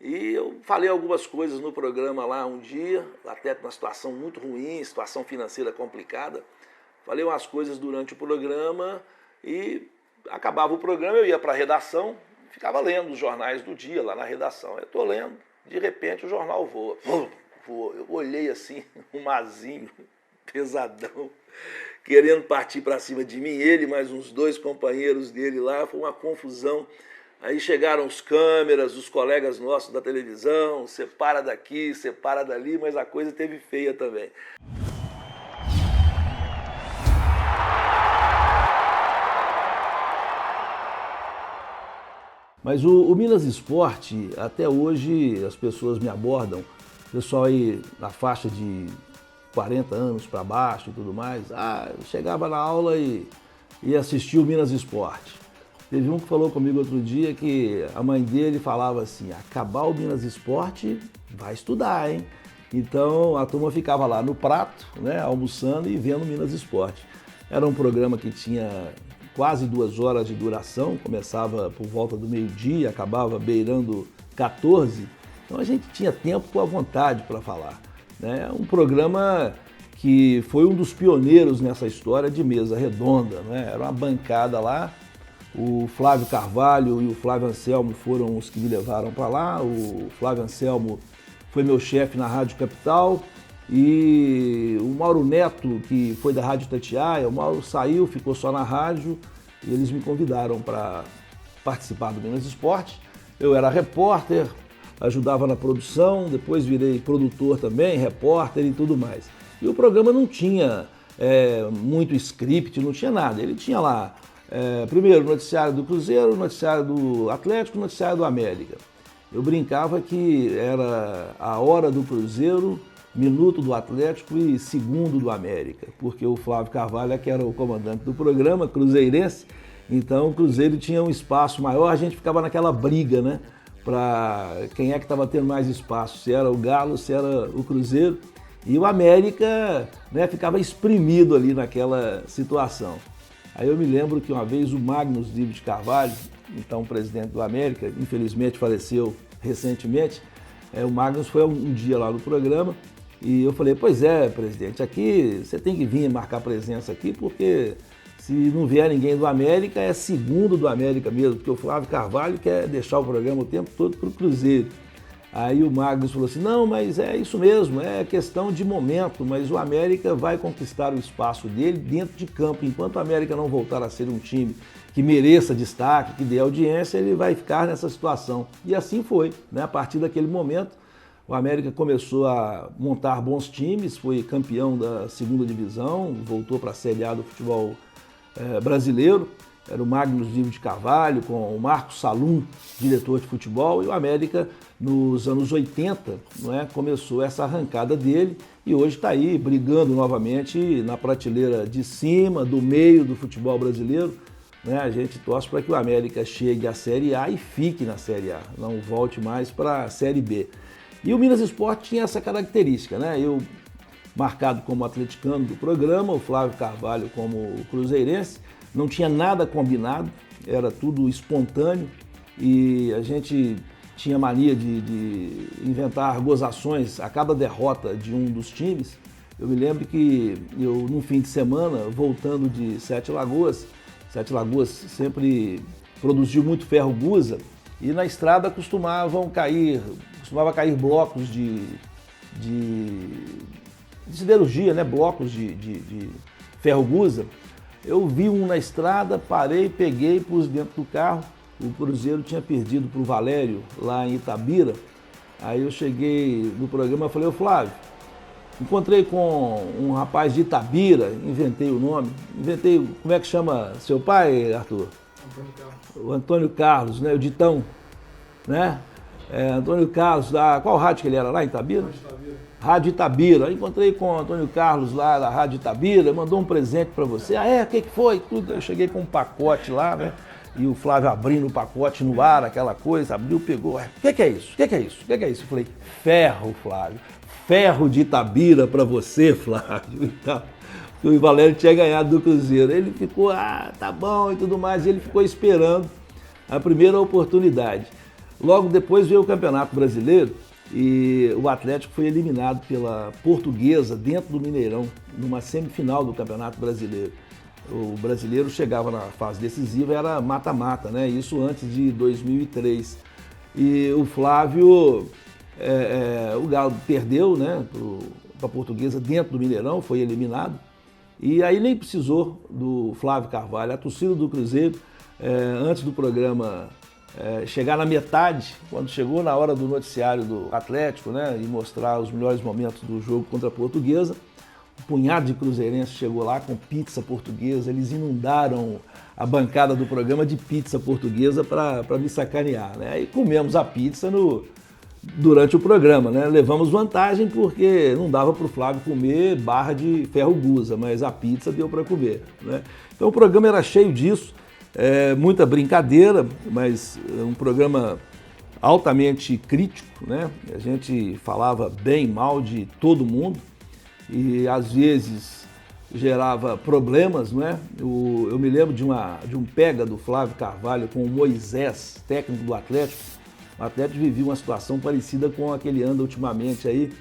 E eu falei algumas coisas no programa lá um dia, até numa situação muito ruim, situação financeira complicada. Falei umas coisas durante o programa e acabava o programa, eu ia para a redação, ficava lendo os jornais do dia lá na redação. Eu estou lendo, de repente o jornal voa. Voa. Eu olhei assim, um mazinho, pesadão, querendo partir para cima de mim, ele mais uns 2 companheiros dele lá, foi uma confusão. Aí chegaram os câmeras, os colegas nossos da televisão, separa daqui, separa dali, mas a coisa teve feia também. Mas o Minas Esporte, até hoje as pessoas me abordam, pessoal aí na faixa de 40 anos para baixo e tudo mais, chegava na aula e assistia o Minas Esporte. Teve um que falou comigo outro dia que a mãe dele falava assim, acabar o Minas Esporte, vai estudar, hein? Então a turma ficava lá no prato, né, almoçando e vendo Minas Esporte. Era um programa que tinha quase 2 horas de duração, começava por volta do meio-dia, acabava beirando 14, então a gente tinha tempo à vontade para falar, né? Um programa que foi um dos pioneiros nessa história de mesa redonda, né? Era uma bancada lá. O Flávio Carvalho e o Flávio Anselmo foram os que me levaram para lá. O Flávio Anselmo foi meu chefe na Rádio Capital e o Mauro Neto, que foi da Rádio Itatiaia, o Mauro saiu, ficou só na rádio e eles me convidaram para participar do Minas Esporte. Eu era repórter, ajudava na produção, depois virei produtor também, repórter e tudo mais. E o programa não tinha muito script, não tinha nada. Ele tinha lá primeiro, noticiário do Cruzeiro, noticiário do Atlético, noticiário do América. Eu brincava que era a hora do Cruzeiro, minuto do Atlético e segundo do América, porque o Flávio Carvalho, que era o comandante do programa, cruzeirense, então o Cruzeiro tinha um espaço maior, a gente ficava naquela briga, né, para quem é que estava tendo mais espaço, se era o Galo, se era o Cruzeiro, e o América, né, ficava espremido ali naquela situação. Aí eu me lembro que uma vez o Magnus Divo de Carvalho, então presidente do América, infelizmente faleceu recentemente, o Magnus foi um dia lá no programa e eu falei, pois é, presidente, aqui você tem que vir marcar presença aqui porque se não vier ninguém do América, é segundo do América mesmo, porque o Flávio Carvalho quer deixar o programa o tempo todo para o Cruzeiro. Aí o Magnus falou assim, não, mas é isso mesmo, é questão de momento, mas o América vai conquistar o espaço dele dentro de campo. Enquanto o América não voltar a ser um time que mereça destaque, que dê audiência, ele vai ficar nessa situação. E assim foi, né? A partir daquele momento, o América começou a montar bons times, foi campeão da 2ª divisão, voltou para a Série A do futebol brasileiro. Era o Magnus Divo de Carvalho, com o Marcos Salum, diretor de futebol, e o América, nos anos 80, não é, começou essa arrancada dele e hoje está aí brigando novamente na prateleira de cima, do meio do futebol brasileiro. Né? A gente torce para que o América chegue à Série A e fique na Série A, não volte mais para a Série B. E o Minas Esporte tinha essa característica, né? Eu marcado como atleticano do programa, o Flávio Carvalho como cruzeirense, não tinha nada combinado, era tudo espontâneo e a gente tinha mania de inventar gozações a cada derrota de um dos times. Eu me lembro que eu, num fim de semana, voltando de Sete Lagoas sempre produziu muito ferro gusa e na estrada costumava cair blocos de siderurgia, né? Blocos de ferro gusa. Eu vi um na estrada, parei, peguei, pus dentro do carro. O Cruzeiro tinha perdido para o Valério, lá em Itabira. Aí eu cheguei no programa e falei, ô Flávio, encontrei com um rapaz de Itabira, inventei o nome. Como é que chama seu pai, Arthur? Antônio Carlos. O Antônio Carlos, né? O Ditão, né? Antônio Carlos, qual rádio que ele era lá em Itabira? Rádio Itabira. Aí encontrei com o Antônio Carlos lá da Rádio Itabira, mandou um presente para você. O que foi? Tudo. Eu cheguei com um pacote lá, né? E o Flávio abrindo o pacote no ar, aquela coisa, abriu, pegou. O que é isso? O que é isso? O que é isso? Eu falei, ferro, Flávio. Ferro de Itabira para você, Flávio. Então, o Valério tinha ganhado do Cruzeiro. Ele ficou, tá bom e tudo mais. E ele ficou esperando a primeira oportunidade. Logo depois veio o Campeonato Brasileiro e o Atlético foi eliminado pela Portuguesa dentro do Mineirão, numa semifinal do Campeonato Brasileiro. O brasileiro chegava na fase decisiva, era mata-mata, né? Isso antes de 2003. E o Flávio, o Galo perdeu, né, para a Portuguesa dentro do Mineirão, foi eliminado. E aí nem precisou do Flávio Carvalho. A torcida do Cruzeiro, antes do programa chegar na metade, quando chegou na hora do noticiário do Atlético, né, e mostrar os melhores momentos do jogo contra a Portuguesa, um punhado de cruzeirenses chegou lá com pizza portuguesa. Eles inundaram a bancada do programa de pizza portuguesa para me sacanear, né? Aí comemos a pizza durante o programa, né? Levamos vantagem porque não dava para o Flávio comer barra de ferro gusa, mas a pizza deu para comer, né? Então o programa era cheio disso, muita brincadeira, mas um programa altamente crítico, né? A gente falava bem, mal de todo mundo e às vezes gerava problemas, não é? Eu me lembro de um pega do Flávio Carvalho com o Moisés, técnico do Atlético. O Atlético vivia uma situação parecida com a que ele anda ultimamente aí.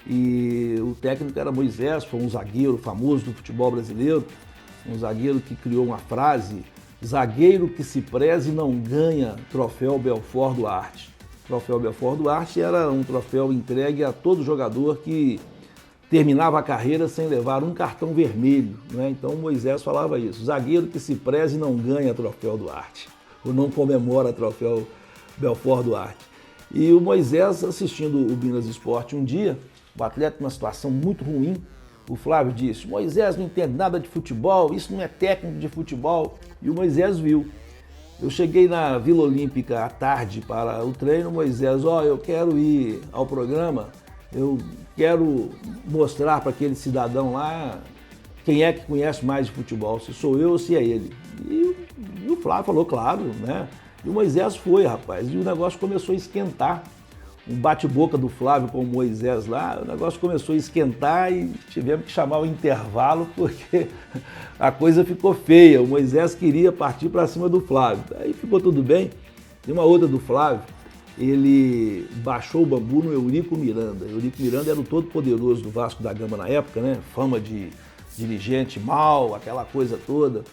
E o técnico era Moisés, foi um zagueiro famoso do futebol brasileiro, um zagueiro que criou uma frase: zagueiro que se preze não ganha troféu Belfort Duarte. O troféu Belfort Duarte era um troféu entregue a todo jogador que terminava a carreira sem levar um cartão vermelho, né? Então o Moisés falava isso: zagueiro que se preze não ganha troféu Duarte, ou não comemora troféu Belfort Duarte. E o Moisés, assistindo o Minas Esporte um dia, o Atlético numa situação muito ruim, o Flávio disse: Moisés não entende nada de futebol, isso não é técnico de futebol. E o Moisés viu. Eu cheguei na Vila Olímpica à tarde para o treino. Moisés: eu quero ir ao programa, eu quero mostrar para aquele cidadão lá quem é que conhece mais de futebol, se sou eu ou se é ele. E o Flávio falou: claro, né? E o Moisés foi, rapaz, e o negócio começou a esquentar. Um bate-boca do Flávio com o Moisés lá, o negócio começou a esquentar e tivemos que chamar o intervalo porque a coisa ficou feia. O Moisés queria partir para cima do Flávio. Aí ficou tudo bem. E uma outra do Flávio, ele baixou o bambu no Eurico Miranda. Eurico Miranda era o todo-poderoso do Vasco da Gama na época, né? Fama de dirigente mau, aquela coisa toda.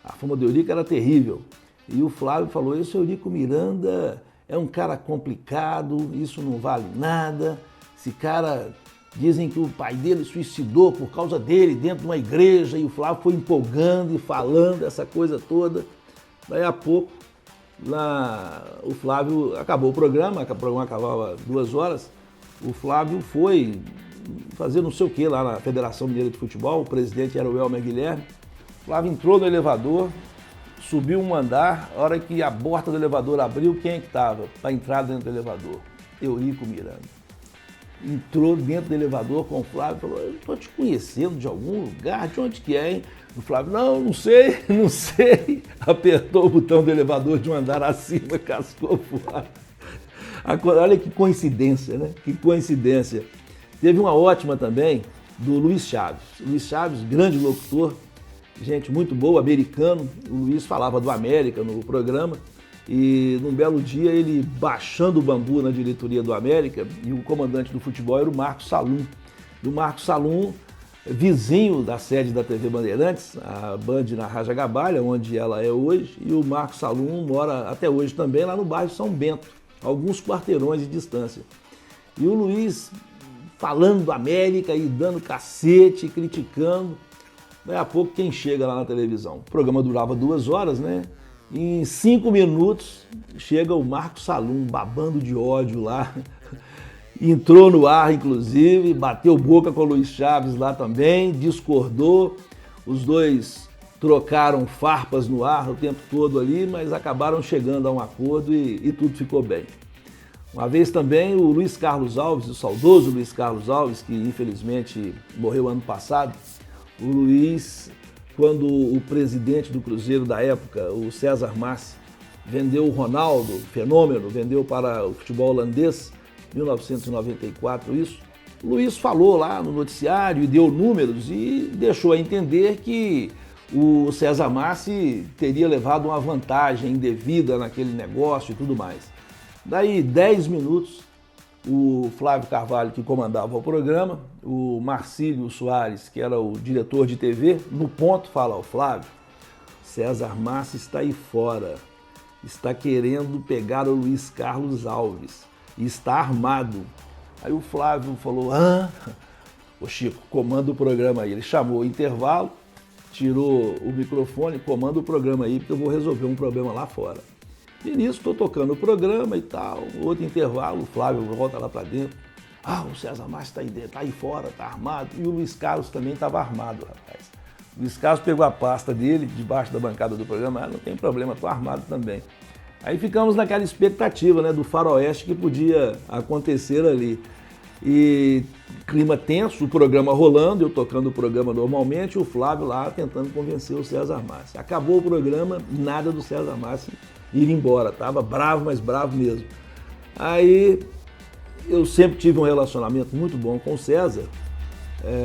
A fama do Eurico era terrível. E o Flávio falou: esse Eurico Miranda é um cara complicado, isso não vale nada. Esse cara, dizem que o pai dele suicidou por causa dele dentro de uma igreja. E o Flávio foi empolgando e falando essa coisa toda. Daí a pouco, o Flávio acabou o programa acabava 2 horas. O Flávio foi fazer não sei o que lá na Federação Mineira de Futebol, o presidente era o Elmer Guilherme. O Flávio entrou no elevador, subiu um andar, a hora que a porta do elevador abriu, quem é que estava para entrar dentro do elevador? Eurico Miranda. Entrou dentro do elevador com o Flávio e falou: eu estou te conhecendo de algum lugar, de onde que é, hein? O Flávio: não sei, não sei. Apertou o botão do elevador de um andar acima, cascou o Flávio. Olha que coincidência, né? Que coincidência. Teve uma ótima também do Luiz Chaves. Luiz Chaves, grande locutor, gente muito boa, americano. O Luiz falava do América no programa e num belo dia ele baixando o bambu na diretoria do América, e o comandante do futebol era o Marcos Salum. E o Marcos Salum, vizinho da sede da TV Bandeirantes, a Band na Raja Gabalha, onde ela é hoje, e o Marcos Salum mora até hoje também lá no bairro São Bento, alguns quarteirões de distância. E o Luiz falando do América e dando cacete, criticando. Daí a pouco quem chega lá na televisão? O programa durava 2 horas, né? Em 5 minutos chega o Marcos Salum babando de ódio lá. Entrou no ar, inclusive, bateu boca com o Luiz Chaves lá também, discordou. Os dois trocaram farpas no ar o tempo todo ali, mas acabaram chegando a um acordo e tudo ficou bem. Uma vez também o Luiz Carlos Alves, o saudoso Luiz Carlos Alves, que infelizmente morreu ano passado, o Luiz, quando o presidente do Cruzeiro da época, o César Massi, vendeu o Ronaldo, fenômeno, vendeu para o futebol holandês, 1994 isso, o Luiz falou lá no noticiário e deu números e deixou a entender que o César Massi teria levado uma vantagem indevida naquele negócio e tudo mais. Daí 10 minutos, o Flávio Carvalho, que comandava o programa, o Marcílio Soares, que era o diretor de TV, no ponto fala ao Flávio: César Massi está aí fora, está querendo pegar o Luiz Carlos Alves e está armado. Aí o Flávio falou: ô Chico, comanda o programa aí. Ele chamou o intervalo, tirou o microfone, comanda o programa aí, porque eu vou resolver um problema lá fora. E nisso estou tocando o programa e tal, outro intervalo, o Flávio volta lá para dentro. O César Massi está aí dentro, está aí fora, está armado. E o Luiz Carlos também estava armado, rapaz. O Luiz Carlos pegou a pasta dele, debaixo da bancada do programa, não tem problema, estou armado também. Aí ficamos naquela expectativa, né, do faroeste que podia acontecer ali. E clima tenso, o programa rolando, eu tocando o programa normalmente, o Flávio lá tentando convencer o César Massi. Acabou o programa, nada do César Massi ir embora, tava bravo, mas bravo mesmo. Aí eu sempre tive um relacionamento muito bom com o César.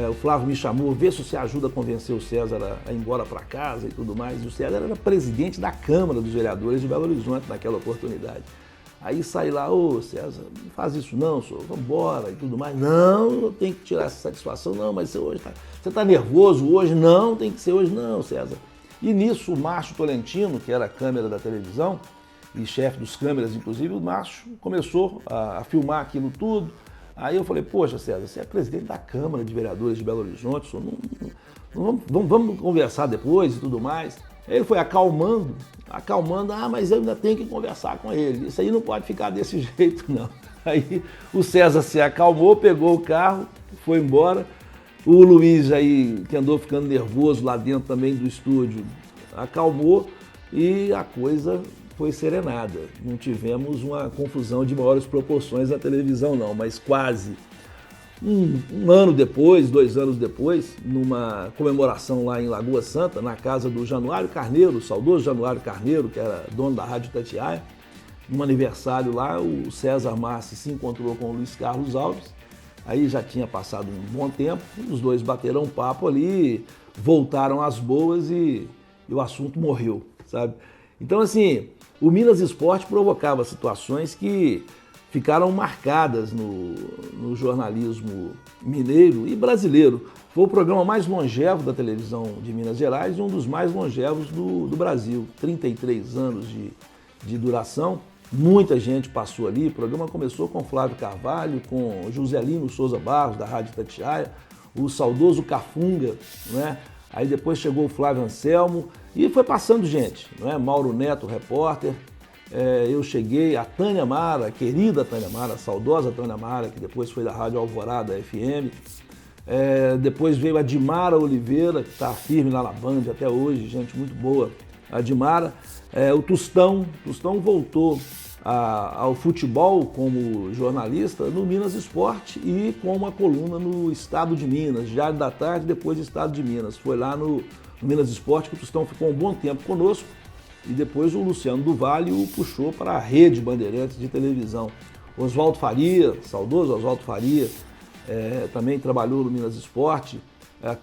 O Flávio me chamou: vê se você ajuda a convencer o César a ir embora para casa e tudo mais. E o César era presidente da Câmara dos Vereadores de Belo Horizonte naquela oportunidade. Aí saí lá: ô César, não faz isso não, senhor, vamos embora e tudo mais. Não, eu tenho que tirar essa satisfação, não, mas você tá nervoso hoje? Não, tem que ser hoje não, César. E nisso o Márcio Tolentino, que era a câmera da televisão e chefe dos câmeras, inclusive, o Márcio começou a filmar aquilo tudo. Aí eu falei: poxa, César, você é presidente da Câmara de Vereadores de Belo Horizonte, senhor, vamos conversar depois e tudo mais. Aí ele foi acalmando, mas eu ainda tenho que conversar com ele, isso aí não pode ficar desse jeito não. Aí o César se acalmou, pegou o carro, foi embora. O Luiz aí, que andou ficando nervoso lá dentro também do estúdio, acalmou e a coisa foi serenada. Não tivemos uma confusão de maiores proporções na televisão não, mas quase. Um ano depois, 2 anos depois, numa comemoração lá em Lagoa Santa, na casa do Januário Carneiro, o saudoso Januário Carneiro, que era dono da Rádio Itatiaia, num aniversário lá, o César Massi se encontrou com o Luiz Carlos Alves. Aí já tinha passado um bom tempo, os dois bateram um papo ali, voltaram às boas e o assunto morreu, sabe? Então, assim, o Minas Esporte provocava situações que ficaram marcadas no jornalismo mineiro e brasileiro. Foi o programa mais longevo da televisão de Minas Gerais e um dos mais longevos do Brasil. 33 anos de duração. Muita gente passou ali. O programa começou com Flávio Carvalho, com Joselino Souza Barros, da Rádio Itatiaia, o saudoso Cafunga, né? Aí depois chegou o Flávio Anselmo e foi passando gente, né? Mauro Neto, repórter. Eu cheguei, a Tânia Mara, a querida Tânia Mara, a saudosa Tânia Mara, que depois foi da Rádio Alvorada FM. Depois veio a Dimara Oliveira, que está firme lá na Band até hoje, gente muito boa, a Dimara. O Tostão voltou ao futebol como jornalista no Minas Esporte e com uma coluna no Estado de Minas, Diário da Tarde, depois Estado de Minas. Foi lá no Minas Esporte que o Tostão ficou um bom tempo conosco e depois o Luciano do Vale o puxou para a Rede Bandeirantes de televisão. Oswaldo Faria, saudoso Oswaldo Faria, também trabalhou no Minas Esporte.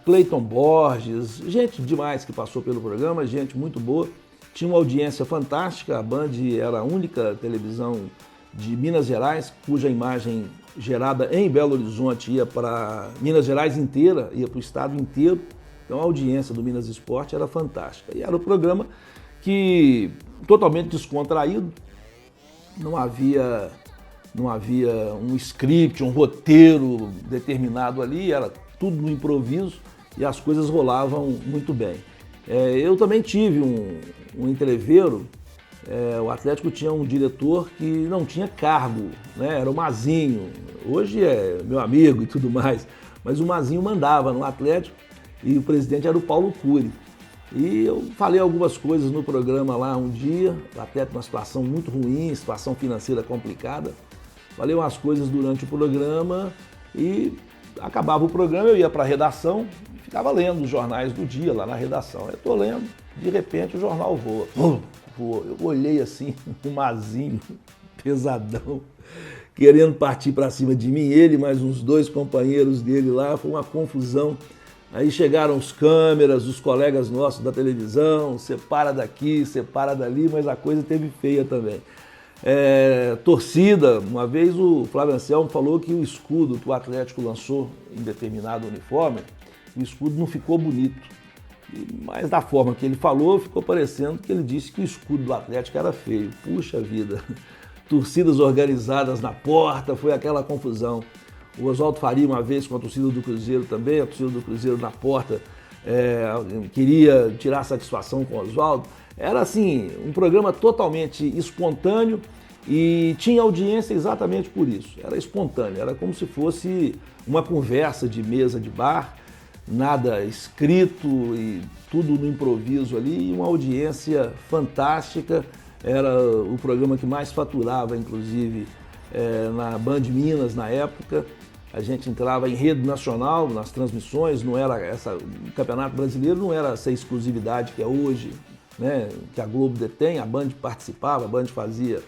Cleiton Borges, gente demais que passou pelo programa, gente muito boa. Tinha uma audiência fantástica, a Band era a única televisão de Minas Gerais, cuja imagem gerada em Belo Horizonte ia para Minas Gerais inteira, ia para o estado inteiro. Então a audiência do Minas Esporte era fantástica. E era um programa que totalmente descontraído, não havia um script, um roteiro determinado ali, era tudo no improviso e as coisas rolavam muito bem. Eu também tive um entreveiro, o Atlético tinha um diretor que não tinha cargo, né? Era o Mazinho, hoje é meu amigo e tudo mais, mas o Mazinho mandava no Atlético e o presidente era o Paulo Cury. E eu falei algumas coisas no programa lá um dia, o Atlético numa situação muito ruim, situação financeira complicada. Falei umas coisas durante o programa e acabava o programa, eu ia para a redação e ficava lendo os jornais do dia lá na redação. Eu estou lendo, de repente o jornal voa. Voa. Eu olhei assim, um Mazinho, pesadão, querendo partir para cima de mim, ele mais uns 2 companheiros dele lá, foi uma confusão. Aí chegaram os câmeras, os colegas nossos da televisão, separa daqui, separa dali, mas a coisa teve feia também. Torcida, uma vez o Flávio Anselmo falou que o escudo que o Atlético lançou em determinado uniforme, o escudo não ficou bonito. Mas da forma que ele falou, ficou parecendo que ele disse que o escudo do Atlético era feio. Puxa vida, torcidas organizadas na porta, foi aquela confusão. O Oswaldo Faria uma vez com a torcida do Cruzeiro também, a torcida do Cruzeiro na porta queria tirar satisfação com o Oswaldo. Era assim, um programa totalmente espontâneo e tinha audiência exatamente por isso. Era espontâneo, era como se fosse uma conversa de mesa de bar, nada escrito e tudo no improviso ali, e uma audiência fantástica. Era o programa que mais faturava, inclusive, na Band Minas na época. A gente entrava em rede nacional nas transmissões, não era o Campeonato Brasileiro não era essa exclusividade que é hoje, né, que a Globo detém, a Band participava, a Band fazia.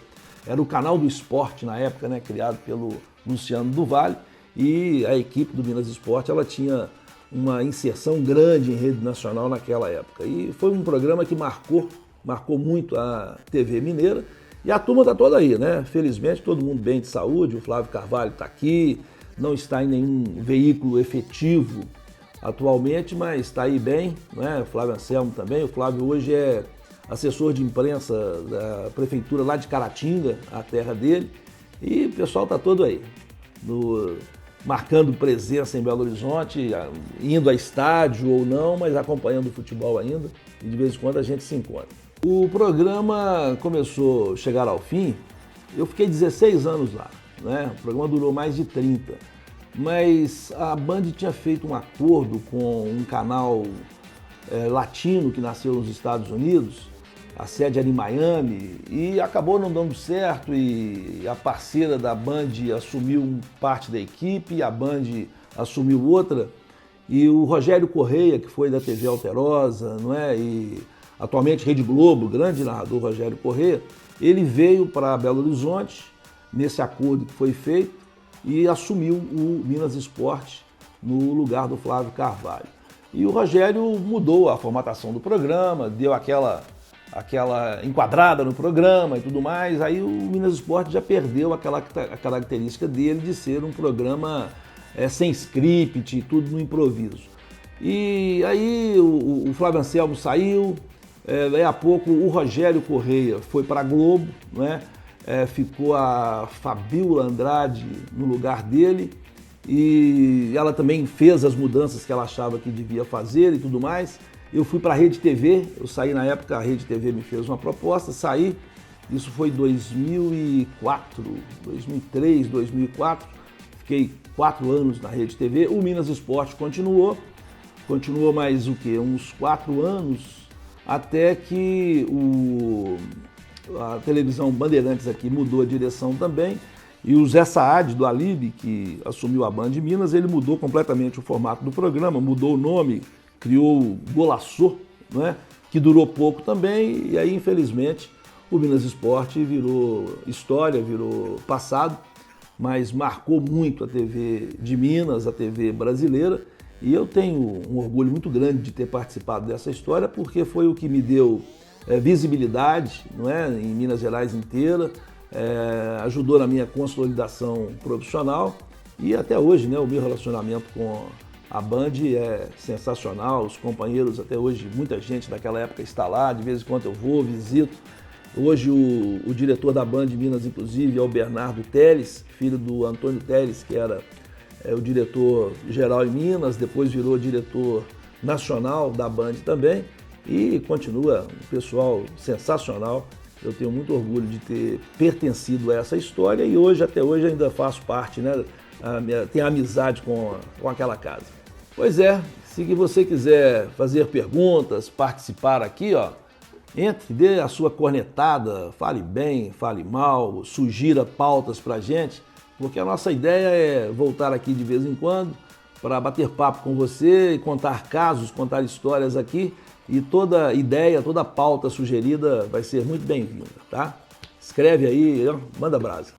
Era o canal do esporte na época, né, criado pelo Luciano do Vale, e a equipe do Minas Esporte ela tinha uma inserção grande em rede nacional naquela época. E foi um programa que marcou muito a TV mineira, e a turma está toda aí, né? Felizmente todo mundo bem de saúde, o Flávio Carvalho está aqui, não está em nenhum veículo efetivo atualmente, mas está aí bem, né? O Flávio Anselmo também. O Flávio hoje é assessor de imprensa da prefeitura lá de Caratinga, a terra dele, e o pessoal está todo aí, marcando presença em Belo Horizonte, indo a estádio ou não, mas acompanhando o futebol ainda, e de vez em quando a gente se encontra. O programa começou a chegar ao fim, eu fiquei 16 anos lá, né? O programa durou mais de 30, mas a Band tinha feito um acordo com um canal latino que nasceu nos Estados Unidos, a sede era em Miami, e acabou não dando certo, e a parceira da Band assumiu parte da equipe, a Band assumiu outra, e o Rogério Correia, que foi da TV Alterosa, não é? E atualmente Rede Globo, o grande narrador Rogério Correia, ele veio para Belo Horizonte, nesse acordo que foi feito, e assumiu o Minas Esporte no lugar do Flávio Carvalho. E o Rogério mudou a formatação do programa, deu aquela enquadrada no programa e tudo mais, aí o Minas Esporte já perdeu a característica dele de ser um programa sem script e tudo no improviso. E aí o Flávio Anselmo saiu, daí a pouco o Rogério Correia foi para a Globo, né? Ficou a Fabiola Andrade no lugar dele, e ela também fez as mudanças que ela achava que devia fazer e tudo mais. Eu fui para a Rede TV, eu saí na época, a Rede TV me fez uma proposta, saí, isso foi 2004, 2003, 2004, fiquei 4 anos na Rede TV, o Minas Esporte continuou mais o quê? Uns 4 anos, até que a televisão Bandeirantes aqui mudou a direção também, e o Zé Saad, do Alibi, que assumiu a Band Minas, ele mudou completamente o formato do programa, mudou o nome, criou o Golaçô, né, que durou pouco também, e aí infelizmente o Minas Esporte virou história, virou passado, mas marcou muito a TV de Minas, a TV brasileira, e eu tenho um orgulho muito grande de ter participado dessa história, porque foi o que me deu visibilidade, não é, em Minas Gerais inteira, ajudou na minha consolidação profissional, e até hoje, né, o meu relacionamento com a Band é sensacional, os companheiros até hoje, muita gente daquela época está lá, de vez em quando eu vou, visito. Hoje o diretor da Band Minas, inclusive, é o Bernardo Teles, filho do Antônio Teles, que era o diretor geral em Minas, depois virou diretor nacional da Band também, e continua um pessoal sensacional. Eu tenho muito orgulho de ter pertencido a essa história, e hoje, até hoje, ainda faço parte, né? Tenho amizade com aquela casa. Pois é, se você quiser fazer perguntas, participar aqui, ó, entre, dê a sua cornetada, fale bem, fale mal, sugira pautas pra gente, porque a nossa ideia é voltar aqui de vez em quando para bater papo com você e contar casos, contar histórias aqui, e toda ideia, toda pauta sugerida vai ser muito bem-vinda, tá? Escreve aí, manda brasa.